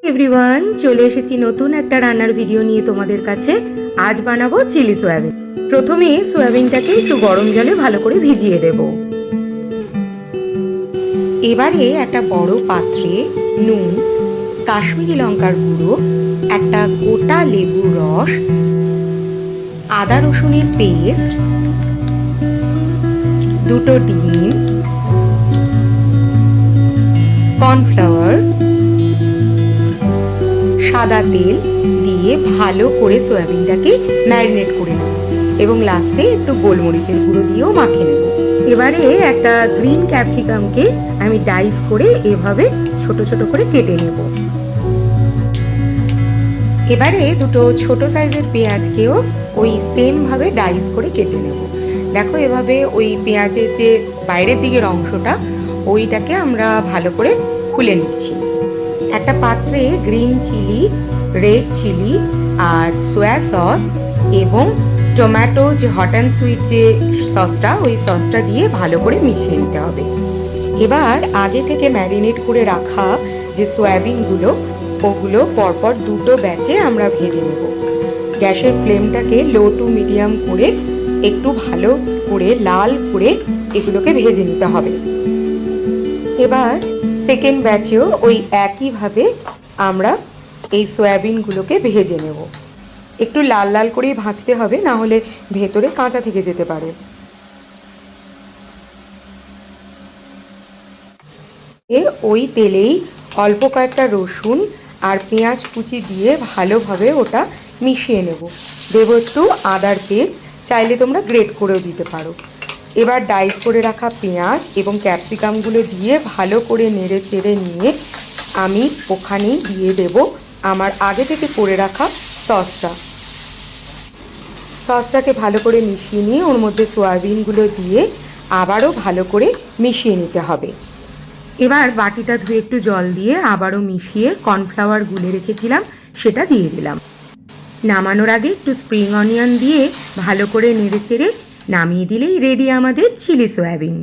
Everyone, চলে এসেছি নতুন একটা রান্নার ভিডিও নিয়ে তোমাদের কাছে। আজ বানাবো চিলি সয়াবিন। প্রথমে সয়াবিনটাকে একটু গরম জলে ভালো করে ভিজিয়ে দেব। এবারে একটা বড় পাত্রে নুন, কাশ্মীরি লঙ্কার গুঁড়ো, একটা গোটা লেবুর রস, আদা রসুনের পেস্ট, দুটো ডিম, কর্নফ্লাওয়ার, সাদা তেল দিয়ে ভালো করে সয়াবিনটাকে ম্যারিনেট করে নেব এবং লাস্টে একটু গোলমরিচের গুঁড়ো দিয়েও মাখিয়ে নেব। এবারে একটা গ্রিন ক্যাপসিকামকে আমি ডাইস করে এভাবে ছোট ছোট করে কেটে নেব। এবারে দুটো ছোট সাইজের পেঁয়াজকেও ওই সেম ভাবে ডাইস করে কেটে নেব। দেখো, এভাবে ওই পেঁয়াজের যে বাইরের দিকের অংশটা ওইটাকে আমরা ভালো করে খুলে নিচ্ছি। একটা পাত্রে গ্রিন চিলি, রেড চিলি আর সোয়া সস এবং টমেটো যে হট অ্যান্ড সুইট যে সসটা, ওই সসটা দিয়ে ভালো করে মিশিয়ে নিতে হবে। এবার আগে থেকে ম্যারিনেট করে রাখা যে সয়াবিনগুলো, ওগুলো পরপর দুটো ব্যাচে আমরা ভেজে নেব। গ্যাসের ফ্লেমটাকে লো টু মিডিয়াম করে একটু ভালো করে লাল করে এগুলোকে ভেজে নিতে হবে। এবার সেকেন্ড ব্যাচেও ওই একইভাবে আমরা এই সয়াবিনগুলোকে ভেজে নেব। একটু লাল লাল করেই ভাজতে হবে, না হলে ভেতরে কাঁচা থেকে যেতে পারে। ওই তেলেই অল্প কয়েকটা রসুন আর পেঁয়াজ কুচি দিয়ে ভালোভাবে ওটা মিশিয়ে নেব। দেবো একটু আদার পেস্ট, চাইলে তোমরা গ্রেট করেও দিতে পারো। এবার ডাইস করে রাখা পেঁয়াজ এবং ক্যাপসিকামগুলো দিয়ে ভালো করে নেড়ে চেড়ে নিয়ে আমি ওখানেই দিয়ে দেব আমার আগে থেকে করে রাখা সসটাকে ভালো করে মিশিয়ে নিয়ে ওর মধ্যে সয়াবিনগুলো দিয়ে আবারও ভালো করে মিশিয়ে নিতে হবে। এবার বাটিটা ধুয়ে একটু জল দিয়ে আবারও মিশিয়ে কর্নফ্লাওয়ার গুলে রেখেছিলাম সেটা দিয়ে দিলাম। নামানোর আগে একটু স্প্রিং অনিয়ন দিয়ে ভালো করে নেড়ে চেড়ে নামিয়ে দিলেই রেডি আমাদের চিলি সয়াবিন।